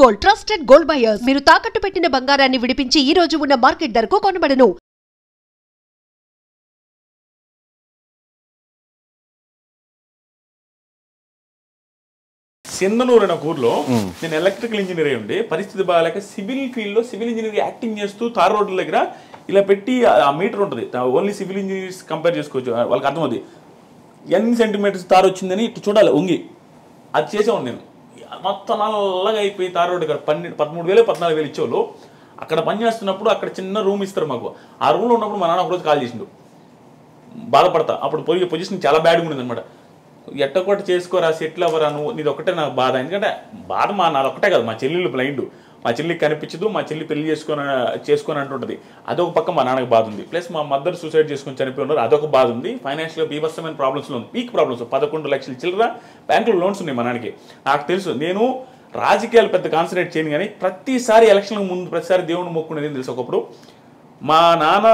Gold trusted gold buyers. మీరు తాకట్టు పెట్టిన బంగారాన్ని విడిపించి ఈ రోజు ఉన్న మార్కెట్ ధరకు కొనబడను. సింధనూరు అనే ఊర్లో నేను ఎలక్ట్రికల్ ఇంజనీర్ అయి ఉండి పరిస్థితి బాగాలేక సివిల్ ఫీల్డ్ లో సివిల్ ఇంజనీర్ యాక్టింగ్ చేస్తూ తార్ రోడ్ల దగ్గర ఇలా పెట్టి ఆ మీటర్ ఉంటుంది. ఓన్లీ సివిల్ ఇంజనీర్స్ కంపేర్ చేసుకోవచ్చు, వాళ్ళకి అర్థమవుతుంది ఎన్ని సెంటీమీటర్స్ తారు వచ్చిందని ఇటు చూడాలి ఉంగి. అది చేసేవాడు నేను. మొత్తం నల్లగా అయిపోయి తార్ రోడ్డు ఇక్కడ 13,000 14,000 ఇచ్చేవాళ్ళు. అక్కడ పని చేస్తున్నప్పుడు అక్కడ చిన్న రూమ్ ఇస్తారు మాకు. ఆ రూమ్లో ఉన్నప్పుడు మా నాన్న ఒకరోజు కాల్ చేసిండు, బాధపడతా. అప్పుడు పోయి పొజిషన్ చాలా బ్యాడ్గా ఉండేది అనమాట. ఎట్టొకటి చేసుకోరా, సెటిల్ అవ్వరా, నువ్వు నీది ఒకటే నాకు బాధ. ఎందుకంటే బాధ నాది ఒకటే కాదు, మా చెల్లెళ్ళు బ్లైండ్, మా చెల్లికి కనిపించదు, మా చెల్లి పెళ్లి చేసుకొని అంటుంటుంది. అదొక పక్క మా నాన్నకి బాధ ఉంది. ప్లస్ మా మదర్ సూసైడ్ చేసుకొని చనిపోయి ఉన్నారు, అదొక బాధ ఉంది. ఫైనాన్షియల్గా బీభత్సమైన ప్రాబ్లమ్స్లో ఉంది, పీక్ ప్రాబ్లమ్స్. 11 లక్షల చిల్లర బ్యాంకులో లోన్స్ ఉన్నాయి మా నాన్నకి. నాకు తెలుసు, నేను రాజకీయాలు పెద్ద కాన్సన్ట్రేట్ చేయను, కానీ ప్రతిసారి ఎలక్షన్లకు ముందు ప్రతిసారి దేవుని మొక్కునేది తెలుసు. ఒకప్పుడు మా నాన్న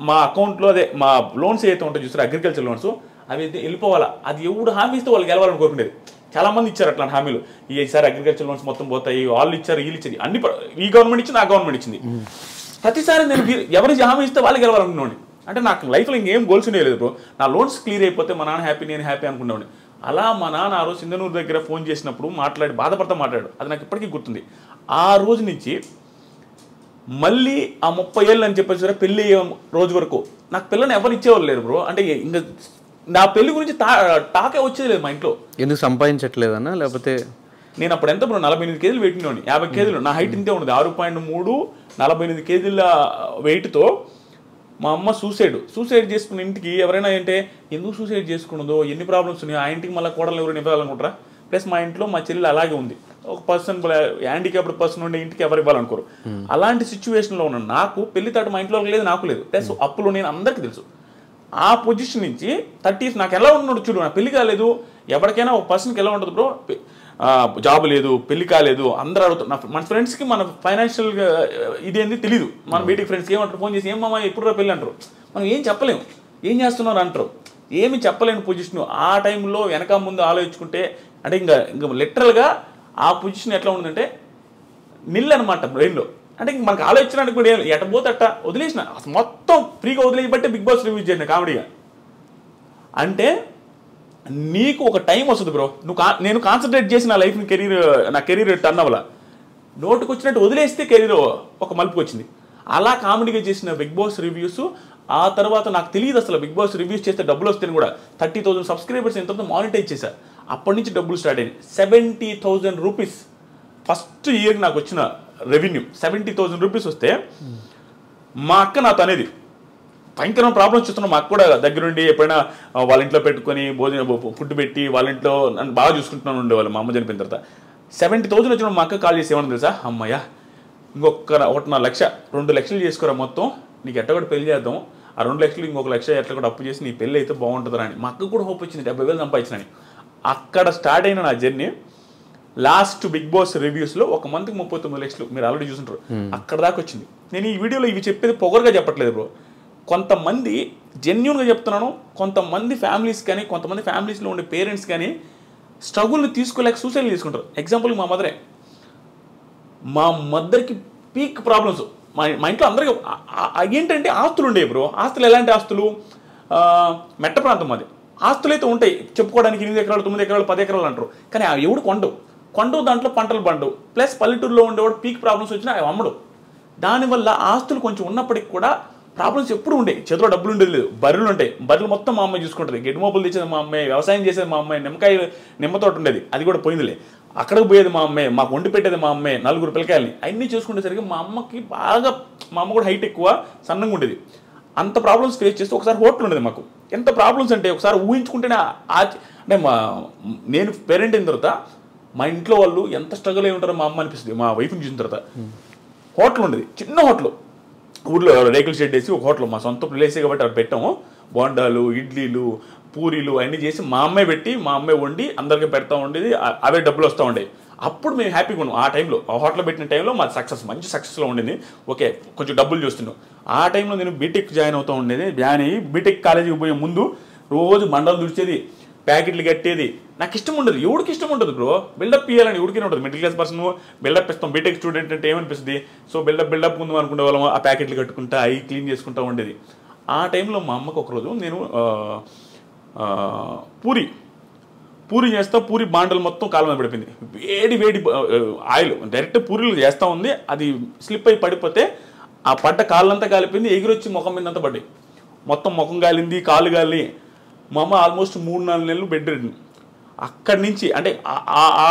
మా అకౌంట్లో అదే మా లోన్స్ ఏదైతే ఉంటాయో చూసారు, అగ్రికల్చర్ లోన్స్, అవి అయితే వెళ్ళిపోవాలా. అది ఎవడు హామీ ఇస్తే వాళ్ళు గెలవాలని కోరుకునేది. చాలా మంది ఇచ్చారు అట్లాంటి హామీలు. ఈసారి అగ్రికల్చర్ లోన్స్ మొత్తం పోతాయి, వాళ్ళు ఇచ్చారు, వీళ్ళు ఇచ్చారు, అన్ని ఈ గవర్నమెంట్ ఇచ్చింది, ఆ గవర్నమెంట్ ఇచ్చింది. ప్రతిసారి నేను ఎవరు హామీ ఇస్తే వాళ్ళు గెలవాలనుకునేవాడిని. అంటే నాకు లైఫ్లో ఇంకేం గోల్స్ ఉండేది బ్రో. నా లోన్స్ క్లియర్ అయిపోతే మా నాన్న హ్యాపీ, నేను హ్యాపీ అనుకునేవాడిని. అలా మా నాన్న ఆ రోజు సింధనూరు దగ్గర ఫోన్ చేసినప్పుడు బాధపడతా మాట్లాడాడు. అది నాకు ఇప్పటికీ గుర్తుంది. ఆ రోజు నుంచి మళ్ళీ ఆ 30 ఏళ్ళు అని చెప్పేసి పెళ్ళి అయ్యే రోజు వరకు నాకు పిల్లని ఎవరు ఇచ్చేవాళ్ళు లేరు బ్రో. అంటే ఇంకా నా పెళ్లి గురించి టాకే వచ్చేది లేదు మా ఇంట్లో. ఎందుకు సంపాదించట్లేదన్నా? లేకపోతే నేను అప్పుడు ఎంత బ్రో 48 కేజీలు పెట్టినోని, 50 కేజీలు నా హైట్ ఇంతే ఉండదు, 6.3, 48 కేజీల వెయిట్తో. మా అమ్మ సూసైడ్ చేసుకున్న ఇంటికి ఎవరైనా అంటే ఎందుకు సూసైడ్ చేసుకున్నదో, ఎన్ని ప్రాబ్లమ్స్ ఉన్నాయో, ఆ ఇంటికి మళ్ళీ కోడలు ఎవరైనా ఇవ్వాలనుకుంటారా? ప్లస్ మా ఇంట్లో మా చెల్లి అలాగే ఉంది, ఒక పర్సన్ హ్యాండిక్యాప్డ్ పర్సన్ ఉండే ఇంటికి ఎవరు ఇవ్వాలనుకోరు. అలాంటి సిచ్యువేషన్లో ఉన్న నాకు పెళ్లి తాట మా ఇంట్లో లేదు, నాకు లేదు. ప్లస్ అప్పులు నేను అందరికీ తెలుసు. ఆ పొజిషన్ నుంచి 30s నాకు ఎలా ఉన్నాడు చూడు. నా పెళ్లి కాలేదు, ఎవరికైనా ఒక పర్సన్కి ఎలా ఉంటుంది బ్రో, జాబ్ లేదు, పెళ్లి కాలేదు, అందరూ అడుగుతారు. మన ఫ్రెండ్స్కి మన ఫైనాన్షియల్ ఇదేంది తెలియదు. మన బయటికి ఫ్రెండ్స్కి ఏమంటారు, ఫోన్ చేసి ఏమమ్మా ఎప్పుడు పెళ్ళి అంటారు. మనం ఏం చెప్పలేము, ఏం చేస్తున్నారు అంటారు, ఏమి చెప్పలేని పొజిషన్. ఆ టైంలో వెనక ముందు ఆలోచించుకుంటే అంటే ఇంకా లిటరల్గా ఆ పొజిషన్ ఎట్లా ఉందంటే నిల్ అనమాట బ్రెయిన్లో. అంటే ఇంక మనకు ఆలోచించడానికి కూడా ఏం ఎట్టబోతే అట్ట వదిలేసిన, మొత్తం ఫ్రీగా వదిలేయబట్టే బిగ్ బాస్ రివ్యూ చేసిన కామెడీగా. అంటే నీకు ఒక టైం వస్తుంది బ్రో, నేను కాన్సన్ట్రేట్ చేసి నా లైఫ్ని నా కెరీర్ టర్న్ అవ్వాల. నోటుకు వచ్చినట్టు వదిలేస్తే కెరీర్ ఒక మలుపుకి వచ్చింది. అలా కామెడీగా చేసిన బిగ్ బాస్ రివ్యూస్. ఆ తర్వాత నాకు తెలియదు అసలు బిగ్ బాస్ రివ్యూస్ చేస్తే డబ్బులు వస్తాయని కూడా. 30,000 సబ్స్క్రైబర్స్ ఎంత మానిటైజ్ చేశారు. అప్పటి నుంచి డబ్బులు స్టార్ట్ అయింది. 70,000 రూపీస్ ఫస్ట్ ఇయర్ నాకు వచ్చిన రెవెన్యూ. 70,000 రూపీస్ వస్తే మా అక్క నాతో అనేది భయంకరమైన ప్రాబ్లమ్స్ చూస్తున్నాం. మా అక్క కూడా దగ్గరుండి ఎప్పుడైనా వాళ్ళ ఇంట్లో పెట్టుకొని ఫుడ్ పెట్టి వాళ్ళ ఇంట్లో నన్ను బాగా చూసుకుంటున్నాను ఉండేవాళ్ళు. మా అమ్మ చనిపోయిన తర్వాత 70,000 వచ్చిన మా అక్క కాల్ చేసి ఏమన్నా తెలుసా, అమ్మయ్య ఇంకొక 1.5 లక్ష 2 లక్షలు చేసుకోరా, మొత్తం నీకు ఎట్ట కూడా పెళ్లి చేద్దాం, ఆ 2 లక్షలు ఇంకొక లక్ష ఎట్లా కూడా అప్పు చేసి నీ పెళ్ళి అయితే బాగుంటుందని అని మా అక్క కూడా హోప్ వచ్చింది. 70,000 సంపాదించినని. అక్కడ స్టార్ట్ అయిన నా జర్నీ లాస్ట్ బిగ్ బాస్ రివ్యూస్లో ఒక మంత్కి 39 లక్షలు మీరు ఆల్రెడీ చూసుంటారు. అక్కడ దాకా వచ్చింది. నేను ఈ వీడియోలో ఇవి చెప్పేది పొగరుగా చెప్పట్లేదు బ్రో. కొంతమంది జెన్యూన్గా చెప్తున్నాను. కొంతమంది ఫ్యామిలీస్ కానీ, కొంతమంది ఫ్యామిలీస్లో ఉండే పేరెంట్స్ కానీ స్ట్రగుల్ని తీసుకోలేక సూసైడ్ తీసుకుంటారు. ఎగ్జాంపుల్ మా మదరే. మా మదర్కి పీక్ ప్రాబ్లమ్స్. మా ఇంట్లో అందరికీ ఏంటంటే ఆస్తులు ఉండేవి బ్రో. ఆస్తులు ఎలాంటి ఆస్తులు, మెట్ట ప్రాంతం అది. ఆస్తులు అయితే ఉంటాయి చెప్పుకోవడానికి, 8 ఎకరాలు 9 ఎకరాలు 10 ఎకరాలు అంటారు, కానీ అవి ఎవడు కొండవు దాంట్లో పంటలు పండు. ప్లస్ పల్లెటూరులో ఉండేవాడు పీక్ ప్రాబ్లమ్స్ వచ్చినా అవి అమ్మడు. దానివల్ల ఆస్తులు కొంచెం ఉన్నప్పటికి కూడా ప్రాబ్లమ్స్ ఎప్పుడు ఉండేవి. చేతిలో డబ్బులు ఉండేది లేదు. బర్రెలు ఉంటాయి, బర్రెలు మొత్తం మా అమ్మాయి చూసుకుంటుంది. గెడ్డి మోపులు తెచ్చేది మా అమ్మాయి, వ్యవసాయం చేసేది మా అమ్మాయి, నిమ్మతోట ఉండేది, అది కూడా పోయిందిలే. అక్కడికి పోయేది మా అమ్మాయి, మాకు వండి పెట్టేది మా అమ్మాయి, 4 పిల్లకాయలని. అన్నీ చూసుకునేసరికి మా అమ్మకి బాగా, మా అమ్మ కూడా హైట్ ఎక్కువ, సన్నంగా ఉండేది. అంత ప్రాబ్లమ్స్ ఫేస్ చేస్తే ఒకసారి హోటల్ ఉండేది మాకు. ఎంత ప్రాబ్లమ్స్ అంటే ఒకసారి ఊహించుకుంటేనే అంటే నేను పేరెంట్ అయిన తర్వాత మా ఇంట్లో వాళ్ళు ఎంత స్ట్రగుల్ అయి ఉంటారో మా అమ్మ అనిపిస్తుంది. మా వైఫ్ని చూసిన తర్వాత హోటల్ ఉండేది, చిన్న హోటల్, ఊర్లో రేకుల షెడ్ వేసి ఒక హోటల్, మా సొంత ప్లేసే కాబట్టి అక్కడ పెట్టాము. బోండాలు, ఇడ్లీలు, పూరీలు అన్నీ చేసి మా అమ్మాయి పెట్టి, మా అమ్మాయి వండి అందరికీ పెడతా ఉండేది. అవే డబ్బులు వస్తూ ఉండేవి. అప్పుడు మేము హ్యాపీగా ఉన్నాం. ఆ టైంలో, ఆ హోటల్ పెట్టిన టైంలో మా మంచి సక్సెస్లో ఉండింది. ఓకే, కొంచెం డబ్బులు చూస్తున్నాం. ఆ టైంలో నేను బీటెక్ జాయిన్ అవుతూ ఉండేది. జాయిన్ అయ్యి బీటెక్ కాలేజీకి పోయే ముందు రోజు మండలు దుడిచేది, ప్యాకెట్లు కట్టేది, నాకు ఇష్టం ఉండదు, ఎవరికి ఇష్టం ఉండదు బ్రో. బిల్డప్ ఇవ్వాలని ఎవరికైనా ఉంటుంది. మిడిల్ క్లాస్ పర్సన్ బిల్డప్ ఇస్తాం. బీటెక్ స్టూడెంట్ అంటే ఏమనిపిస్తుంది, సో బిల్డప్ ముందు అనుకునే వాళ్ళం, ఆ ప్యాకెట్లు కట్టుకుంటా అవి క్లీన్ చేసుకుంటా ఉండేది. ఆ టైంలో మా అమ్మకు ఒకరోజు నేను పూరి చేస్తా, పూరి బాండలు మొత్తం కాలం మీద పడిపోయింది. వేడి ఆయిల్ డైరెక్ట్ పూరీలు చేస్తూ ఉంది, అది స్లిప్ అయి పడిపోతే ఆ పడ్డ కాళ్ళంతా కాలిపోయింది, ఎగిరొచ్చి ముఖం మీద అంతా పడ్డాయి. మొత్తం ముఖం కాలింది, కాళ్ళు కాలి. మా అమ్మ ఆల్మోస్ట్ 3-4 నెలలు బెడ్ రెడ్. అక్కడి నుంచి అంటే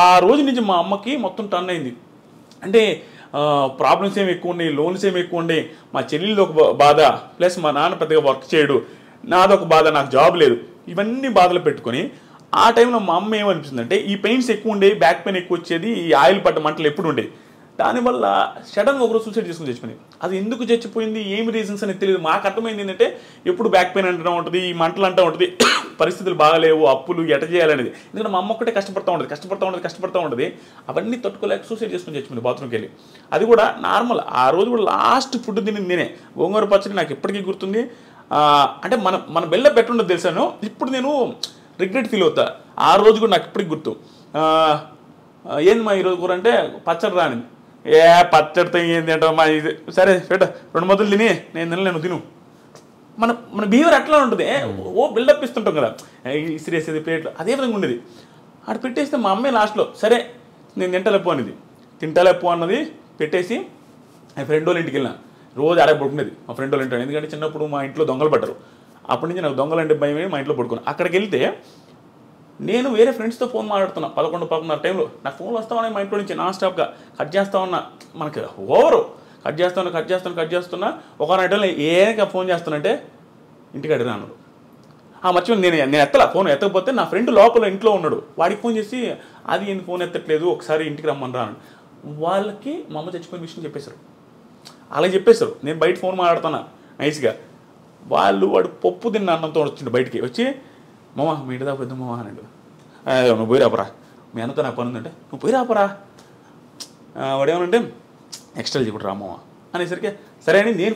ఆ రోజు నుంచి మా అమ్మకి మొత్తం టర్న్ అయింది. అంటే ప్రాబ్లమ్స్ ఏమి ఎక్కువ ఉన్నాయి, లోన్స్ ఏమి ఎక్కువ ఉన్నాయి, మా చెల్లెళ్ళు ఒక బాధ, ప్లస్ మా నాన్న పెద్దగా వర్క్ చేయడు, నాదొక బాధ, నాకు జాబ్ లేదు, ఇవన్నీ బాధలు పెట్టుకొని ఆ టైంలో మా అమ్మ ఏమనిపిస్తుందంటే ఈ పెయిన్స్ ఎక్కువ ఉండేవి, బ్యాక్ పెయిన్ ఎక్కువ వచ్చేది, ఈ ఆయిల్ పడ్డ మంటలు ఎప్పుడు ఉండేవి. దానివల్ల సడన్గా ఒకరోజు సూసైడ్ చేసుకుని చచ్చిపోయింది. అది ఎందుకు చచ్చిపోయింది, ఏమి రీజన్స్ అనేది తెలియదు. మాకు అర్థమైంది ఏంటంటే ఎప్పుడు బ్యాక్ పెయిన్ అంటూ ఉంటుంది, ఈ మంటలు అంటూ ఉంటుంది, పరిస్థితులు బాగాలేవు, అప్పులు ఎట చేయాలనేది. ఎందుకంటే మా అమ్మ ఒక్కటే కష్టపడుతూ ఉంటుంది. అవన్నీ తట్టుకోలేక సూసైడ్ చేసుకుని చచ్చిపోయింది బాత్రూమ్కి వెళ్ళి. అది కూడా నార్మల్. ఆ రోజు కూడా లాస్ట్ ఫుడ్ తినింది నేనే. గోంగూర పచ్చడి నాకు ఎప్పటికీ గుర్తుంది. అంటే మన బెల్ల పెట్టుండదు తెలుసాను. ఇప్పుడు నేను రిగ్రెట్ ఫీల్ అవుతా. ఆ రోజు కూడా నాకు ఇప్పటికి గుర్తు. ఏంది మా ఈరోజు కూర అంటే పచ్చడి రాని. పచ్చడితో ఏంది అంటే మా ఇది సరే పెట్ట 2 ముద్దలు తిని నేను తిను. మన బిహేవియర్ అట్లా ఉంటుంది. బిల్డప్ ఇస్తుంటాం కదా, ఇసిరేసేది ప్లేట్లు, అదే విధంగా ఉండేది. అక్కడ పెట్టేస్తే మా అమ్మాయి లాస్ట్లో సరే నేను తింటలేపో అన్నది పెట్టేసి మా ఫ్రెండ్ వాళ్ళ ఇంటికి వెళ్ళిన. రోజు ఆడే పడుకునేది మా ఫ్రెండ్ వాళ్ళ ఇంట్లో. ఎందుకంటే చిన్నప్పుడు మా ఇంట్లో దొంగలు పడ్డారు. అప్పటి నుంచి నాకు దొంగలు అంటే భయం, మా ఇంట్లో పడుకున్నాను. అక్కడికి వెళ్తే నేను వేరే ఫ్రెండ్స్తో ఫోన్ మాట్లాడుతున్నా 11-11 టైంలో. నాకు ఫోన్లు వస్తా ఉన్నాయి మా ఇంట్లో నుంచి నాన్ స్టాప్గా. కట్ చేస్తా ఉన్నా, మనకి ఓవరు కట్ చేస్తున్నా. ఒక టైంలో ఏక ఫోన్ చేస్తానంటే ఇంటికి అడిగినా అన్నాడు. మర్చిపోయి నేను ఫోన్ ఎత్తకపోతే నా ఫ్రెండ్ లోపల ఇంట్లో ఉన్నాడు. వాడికి ఫోన్ చేసి అది ఎందుకు ఫోన్ ఎత్తట్లేదు, ఒకసారి ఇంటికి రమ్మని రాను. వాళ్ళకి మా అమ్మ చచ్చిపోయిన విషయం చెప్పేశారు. అలా చెప్పేశారు. నేను బయట ఫోన్ మాట్లాడుతున్నా నైస్గా. వాడు పప్పు తిన్న అన్నంతో వచ్చిండు బయటికి. వచ్చి మామ మీ ఇంటి దాకా పెద్ద మామ అన్నాడు. నువ్వు పోయి రాపరా, మీ అన్నతో నాకు పని ఉందంటే నువ్వు పోయి రాపరా. వాడు ఏమనంటే ఎక్స్ట్రా చెప్పడు రామమ్మ అనేసరికి సరే అని నేను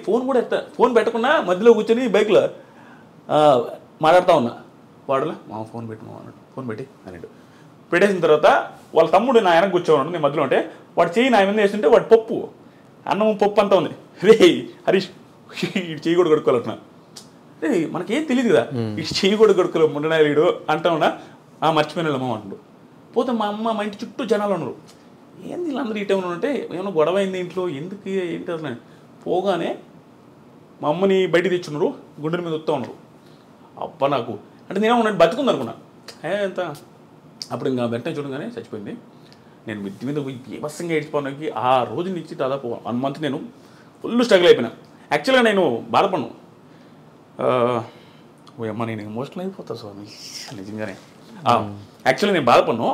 ఫోన్ పెట్టకుండా మధ్యలో కూర్చొని బైక్లో మాట్లాడుతూ ఉన్నా. వాడులా మామ ఫోన్ పెట్టి మామ అన్నాడు. ఫోన్ పెట్టి అన్నాడు. పెట్టేసిన తర్వాత వాళ్ళ తమ్ముడు నా వెనక కూర్చోన్నాడు. నేను మధ్యలో ఉంటే వాడు చెయ్యి నా మీద వేస్తుంటే వాడు అన్నం పప్పు అంతా ఉంది. రే హరీష్ ఇటు చెయ్యి కూడా కొడుకోవాలన్నా. రే మనకేం తెలియదు కదా, ఇటు చెయ్యి కూడా కొడుకోలే ముండనాయుడు అంటా ఉన్నా. మర్చిపోయిన అమ్మ అంటాడు. పోతే మా అమ్మ మా ఇంటి చుట్టూ జనాలు ఉన్నారు. ఏంది వీళ్ళందరూ ఈ టైంలో ఉంటే ఏమన్నా గొడవ అయింది ఇంట్లో, ఎందుకు ఏంటి అసలు. పోగానే మా అమ్మని బయటికి తెచ్చున్నారు, గుండెల మీద వస్తూ ఉన్నారు. అబ్బా నాకు అంటే నేనే ఉన్నాను బతుకుంది అనుకున్నా. ఎంత అప్పుడు ఇంకా వెంటనే చూడగానే చచ్చిపోయింది. నేను మిద్ది మీద బీభత్సంగా ఏడ్చిపోవడానికి ఆ రోజు నుంచి దాదాపు 1 మంత్ నేను ఫుల్ స్ట్రగుల్ అయిపోయినా. యాక్చువల్గా నేను బాధపడ్ను. అమ్మ నేను ఎమోషనల్ అయిపోతా స్వామి నిజంగానే. యాక్చువల్గా నేను బాధపడ్ను.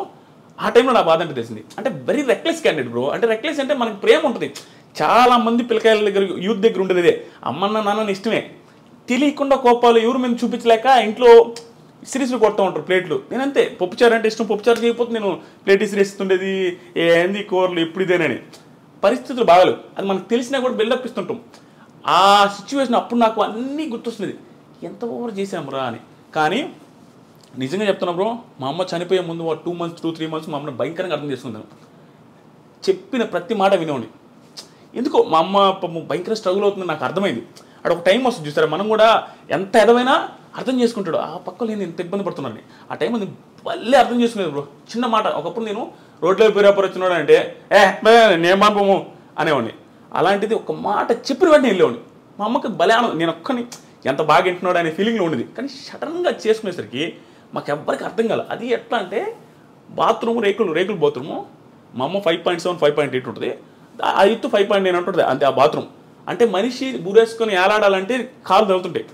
ఆ టైంలో నా బాధ అంటే తెలిసింది. అంటే వెరీ రెక్లెస్ క్యాండిడేట్ బ్రో. అంటే రెక్లెస్ అంటే మనకి ప్రేమ ఉంటుంది. చాలామంది పిల్లకాయల దగ్గర యూత్ దగ్గర ఉండేది ఇదే, అమ్మన్న నాన్న ఇష్టమే, తెలియకుండా కోపాలు ఎవరు మేము చూపించలేక ఇంట్లో సిరీస్లు కొడతా ఉంటారు ప్లేట్లు. నేనంతే, పప్పుచారు అంటే ఇష్టం, పప్పుచారు చేయకపోతే నేను ప్లేట్ ఇస్తుండేది, ఏంది కూరలు ఎప్పుడు ఇదేనని. పరిస్థితులు బాగాలేవు, అది మనకు తెలిసినా కూడా బిల్డప్ ఇస్తుంటాం. ఆ సిచ్యువేషన్ అప్పుడు నాకు అన్నీ గుర్తొస్తుంది, ఎంత ఓవర్ చేసాము రా అని. కానీ నిజంగా చెప్తున్నా బ్రో, మా అమ్మ చనిపోయే ముందు 2 months 2-3 months మా అమ్మని భయంకరంగా అర్థం చేసుకుంటాను. చెప్పిన ప్రతి మాట వినేవాడిని. ఎందుకో మా అమ్మ భయంకర స్ట్రగుల్ అవుతుంది నాకు అర్థమైంది. అక్కడ ఒక టైం వస్తుంది చూస్తారా, మనం కూడా ఎంత ఎదవైనా అర్థం చేసుకుంటాడు. ఆ పక్కలో నేను ఎంత ఇబ్బంది పడుతున్నాను ఆ టైం అది మళ్ళీ అర్థం చేసుకునేది బ్రో. చిన్న మాట, ఒకప్పుడు నేను రోడ్లో పేరాపర్ వచ్చినాడు అంటే నేను పంపము అనేవాడిని. అలాంటిది ఒక మాట చెప్పిన వెంటనే వెళ్ళేవాడిని. మా అమ్మకి భలే నేను ఒక్కని ఎంత బాగా వింటున్నాడు అనే ఫీలింగ్లో ఉండేది. కానీ సడన్గా చేసుకునేసరికి మాకు ఎవ్వరికి అర్థం కాదు. అది ఎట్లా అంటే బాత్రూమ్ రేకులు బాత్రూము. మా అమ్మ 5.7 5.8 ఉంటుంది, ఆ ఎత్తు 5.9 ఉంటుంది అంతే ఆ బాత్రూమ్. అంటే మనిషి ఊరేసుకొని ఏలాడాలంటే కాలు తగులుతుంటాయి.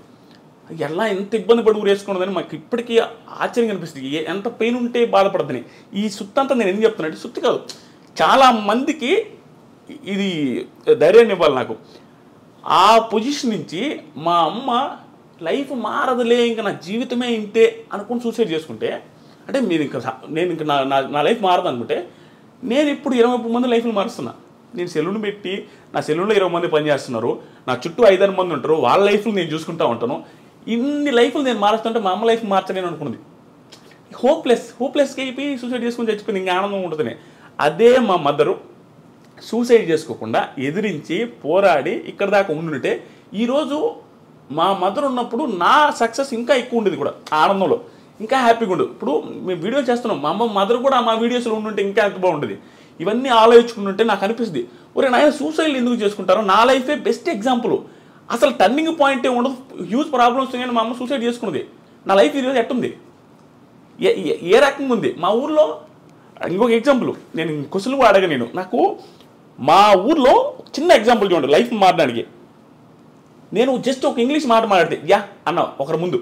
ఎలా ఎంత ఇబ్బంది పడి ఊరేసుకున్నదని మాకు ఇప్పటికీ ఆశ్చర్యం కనిపిస్తుంది. ఎంత పెయిన్ ఉంటే బాధపడద్దని. ఈ సుత్తి అంతా నేను ఎందుకు చెప్తున్నా అంటే సుత్తి కాదు, చాలా మందికి ఇది ధైర్యాన్ని ఇవ్వాలి నాకు. ఆ పొజిషన్ నుంచి మా అమ్మ లైఫ్ మారదులే, ఇంకా నా జీవితమే ఇంతే అనుకుని సూసైడ్ చేసుకుంటే, అంటే నేను ఇంకా నా లైఫ్ మారదు అనుకుంటే, నేను ఇప్పుడు 20 మంది లైఫ్లు మారుస్తున్నా. నేను సెలూన్ పెట్టి నా సెలూన్లో 20 మంది పనిచేస్తున్నారు, నా చుట్టూ 5-6 మంది ఉంటారు, వాళ్ళ లైఫ్లు నేను చూసుకుంటూ ఉంటాను. ఇన్ని లైఫ్లు నేను మారుస్తుంటే మా అమ్మ లైఫ్ మార్చలేను అనుకున్నది. హోప్లెస్కి అయిపోయి సూసైడ్ చేసుకుని చచ్చిపోయింది, ఇంకా ఆనందం ఉంటుంది. అదే మా మదరు సూసైడ్ చేసుకోకుండా ఎదిరించి పోరాడి ఇక్కడ దాకా ఉండుంటే ఈరోజు మా మదర్ ఉన్నప్పుడు నా సక్సెస్ ఇంకా ఎక్కువ ఉండేది కూడా, ఆనందంలో ఇంకా హ్యాపీగా ఉండదు. ఇప్పుడు మేము వీడియో చేస్తున్నాం, మా అమ్మ మదర్ కూడా మా వీడియోస్లో ఉండుంటే ఇంకా ఎంత బాగుంటుంది. ఇవన్నీ ఆలోచించుకుంటుంటే నాకు అనిపిస్తుంది, ఒరే నాయన సూసైడ్ ఎందుకు చేసుకుంటారో, నా లైఫే బెస్ట్ ఎగ్జాంపుల్. అసలు టర్నింగ్ పాయింట్ ఉండదు, హ్యూజ్ ప్రాబ్లమ్స్ కానీ మా అమ్మ సూసైడ్ చేసుకున్నది. నా లైఫ్ ఈరోజు ఎట్టుంది, ఏ రకంగా ఉంది. మా ఊర్లో ఇంకొక ఎగ్జాంపుల్, నేను క్వశ్చన్ కూడా అడగ, నాకు మా ఊర్లో చిన్న ఎగ్జాంపుల్ చూడండి లైఫ్ మారడానికి. నేను జస్ట్ ఒక ఇంగ్లీష్ మాట మాట్లాడితే యా అన్నా ఒకరి ముందు,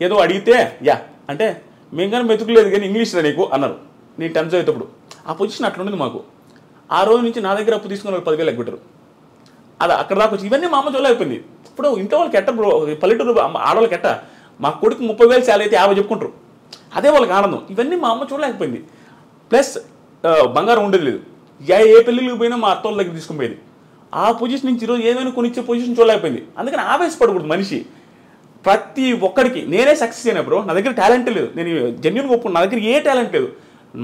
ఏదో అడిగితే యా అంటే మేము కానీ మెతుకులేదు కానీ ఇంగ్లీష్లో నీకు అన్నారు. నేను 10th చదివేటప్పుడు ఆ పొజిషన్ అట్లా ఉండేది మాకు. ఆ రోజు నుంచి నా దగ్గర అప్పు తీసుకుని 10,000 ఎగ్గొట్టారు. అది అక్కడ దాకా వచ్చి ఇవన్నీ మా అమ్మ జోలు అయిపోయింది. ఇప్పుడు ఇంట్లో వాళ్ళకి ఎట్ట బ్రో, పల్లెటూరు ఆడవాళ్ళకి ఎట్ట, మా కొడుకు 30,000 శాలరీ అయితే 50 చెప్పుకుంటారు, అదే వాళ్ళకి ఆనందం. ఇవన్నీ మా అమ్మ చూడలేకపోయింది. ప్లస్ బంగారం ఉండేది లేదు, ఏ పెళ్ళిళ్ళకి పోయినా మా అత్తోళ్ళ దగ్గర తీసుకుని పోయేది. ఆ పొజిషన్ నుంచి ఈరోజు ఏమైనా కొనిచ్చే పొజిషన్ చూడలేకపోయింది. అందుకని ఆవేశపడకూడదు మనిషి. ప్రతి ఒక్కడికి నేనే సక్సెస్ అయినా బ్రో, నా దగ్గర టాలెంట్ లేదు, నేను జెన్యున్గా ఒప్పుకున్నా, నా దగ్గర ఏ టాలెంట్ లేదు,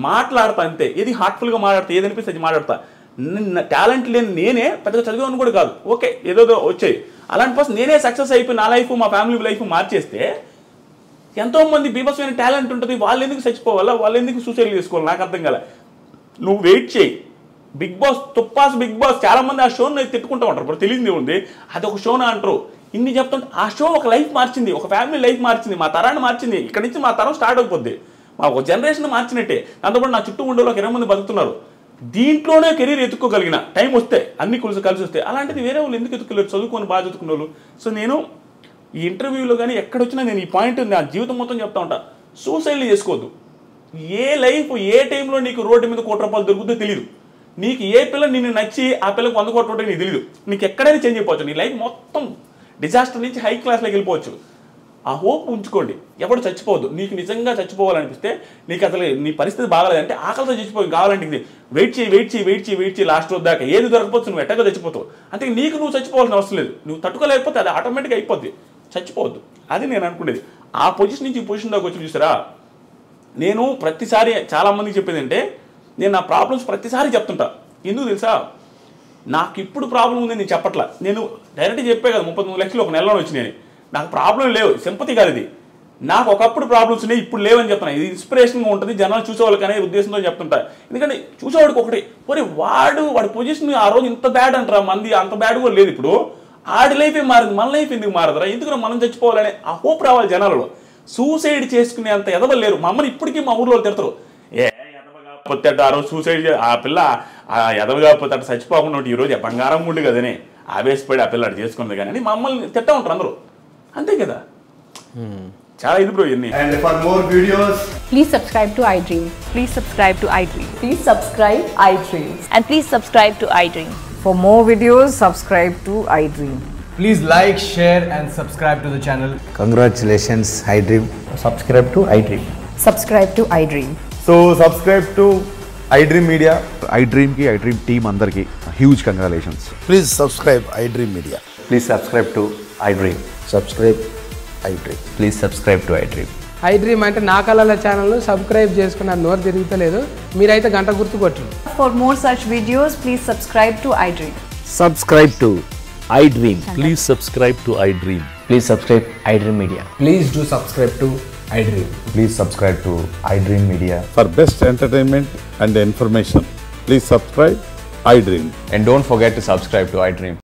మాట్లాడతా అంతే, ఏది హార్ట్ఫుల్గా మాట్లాడతా, ఏది అనిపిస్తే అది మాట్లాడతా. టాలెంట్ లేని నేనే పెద్దగా చదివాను కూడా కాదు, ఓకే ఏదో వచ్చాయి. అలాంటి పర్సన్ నేనే సక్సెస్ అయిపోయి నా లైఫ్ మా ఫ్యామిలీ లైఫ్ మార్చేస్తే ఎంతోమంది బీభత్సమైన టాలెంట్ ఉంటుంది, వాళ్ళు ఎందుకు చచ్చిపోవాలా, వాళ్ళు ఎందుకు సూసైడ్ చేసుకోవాలి, నాకు అర్థం కాలే. నువ్వు వెయిట్ చేయి. బిగ్ బాస్, తుప్పాస్ బిగ్ బాస్, చాలా మంది ఆ షోని తిట్టుకుంటూ ఉంటారు, ఇప్పుడు తెలియదు ఉంది అది ఒక షోనా అంటారు. ఇన్ని చెప్తుంటే ఆ షో ఒక లైఫ్ మార్చింది, ఒక ఫ్యామిలీ లైఫ్ మార్చింది, మా తరాన్ని మార్చింది. ఇక్కడ నుంచి మా తరం స్టార్ట్ అయిపోద్ది, మా ఒక జనరేషన్ మార్చినట్టే. దాంతోపాటు నా చుట్టూ ఉండే ఒక 20 మంది బతుకుతున్నారు. దీంట్లోనే కెరీర్ ఎత్తుక్కోగలిగిన టైం వస్తే, అన్ని కలిసి వస్తే, అలాంటిది వేరే వాళ్ళు ఎందుకు ఎత్తుకోలేరు, చదువుకొని బాగా చదువుకున్న వాళ్ళు. సో నేను ఈ ఇంటర్వ్యూలో కానీ ఎక్కడొచ్చినా నేను ఈ పాయింట్ నా జీవితం మొత్తం చెప్తా ఉంటా, సూసైడ్లు చేసుకోవద్దు. ఏ లైఫ్ ఏ టైంలో నీకు రోడ్డు మీద 1 కోటి రూపాయలు దొరుకుతుందో తెలియదు. నీకు ఏ పిల్ల నిన్ను నచ్చి ఆ పిల్లకి 100 కోట్ల రూపాయలు నీకు తెలియదు. నీకు ఎక్కడైనా చేంజ్ అయిపోవచ్చు, నీ లైఫ్ మొత్తం డిజాస్టర్ నుంచి హై క్లాస్లోకి వెళ్ళిపోవచ్చు. ఆ హోప్ ఉంచుకోండి, ఎవడు చచ్చిపోవద్దు. నీకు నిజంగా చచ్చిపోవాలనిపిస్తే, నీకు అసలు నీ పరిస్థితి బాగాలేదంటే ఆకలితో చచ్చిపోయి కావాలంటే ఇది వెయిట్ చేయి లాస్ట్ రోజు దాకా ఏది దొరకపోవచ్చు, నువ్వు ఎట్టగా చచ్చిపోతావు. అంటే నీకు నువ్వు చచ్చిపోవాల్సిన అవసరం లేదు, నువ్వు తట్టుకోలేకపోతే అది ఆటోమేటిక్గా అయిపోద్ది. చచ్చిపోవద్దు, అది నేను అనుకునేది. ఆ పొజిషన్ నుంచి ఈ పొజిషన్ దాకా వచ్చి చూసారా, నేను ప్రతిసారి చాలామందికి చెప్పేది అంటే, నేను నా ప్రాబ్లమ్స్ ప్రతిసారి చెప్తుంటా. ఎందుకు తెలుసా, నాకు ఇప్పుడు ప్రాబ్లం ఉందని నేను చెప్పట్లా, నేను డైరెక్ట్గా చెప్పే కదా 33 లక్షలు ఒక నెలలో వచ్చినాయి. నాకు ప్రాబ్లం లేవు, సింపతి కాదు ఇది. నాకు ఒకప్పుడు ప్రాబ్లమ్స్ ఉన్నాయి, ఇప్పుడు లేవని చెప్తున్నా. ఇది ఇన్స్పిరేషన్గా ఉంటుంది, జనాలు చూసేవాళ్ళకి అనే ఉద్దేశంతో చెప్తుంటా. ఎందుకంటే చూసేవాడికి ఒకటి, పోనీ వాడి పొజిషన్ ఆ రోజు ఇంత బ్యాడ్ అంటారా, మంది అంత బ్యాడ్ కూడా లేదు. ఇప్పుడు ఆడి లైఫ్ ఏం మారింది, మన లైఫ్ ఎందుకు మారదురా, ఎందుకు మనం చచ్చిపోవాలనే ఆ హోప్ రావాలి జనాలలో. సూసైడ్ చేసుకునే అంత ఎదవలు లేరు. మా అమ్మని ఇప్పటికీ మా ఊర్లో తిడతారు, ఎదవగాపోతే ఆ రోజు సూసైడ్, ఆ పిల్ల ఆ ఎదవగాపోతే అట్లా చచ్చిపోకుండా ఉంటే ఈరోజు బంగారం ఉండి కదనే ఆవేశపడి ఆ పిల్ల అటు చేసుకుంది కానీ మా అమ్మల్ని తిట్టా ఉంటారు అందరూ, అంతే కదా. చాలా ఇది బ్రో ఇవన్నీ. And for more videos, please subscribe to iDream. Please subscribe to iDream. Please subscribe iDream. And please subscribe to iDream. For more videos, subscribe to iDream. please like, share and subscribe to the channel. Congratulations, iDream. Subscribe to iDream. Subscribe to iDream. So subscribe to iDream Media. iDream team andarki huge congratulations. Please subscribe iDream Media. Please subscribe to iDream. Subscribe iDream. Please subscribe to iDream. iDream అంటే నా కళల ఛానల్ను subscribe చేసుకున్న నోరు తిరుగుతలేదు, మీరైతే గంట గుర్తు కొట్టండి. For more such videos, please subscribe to iDream. Subscribe to iDream. Please subscribe to iDream. Please subscribe iDream Media. Please do subscribe to iDream. Please subscribe to iDream Media. For best entertainment and information, please subscribe iDream. And don't forget to subscribe to iDream.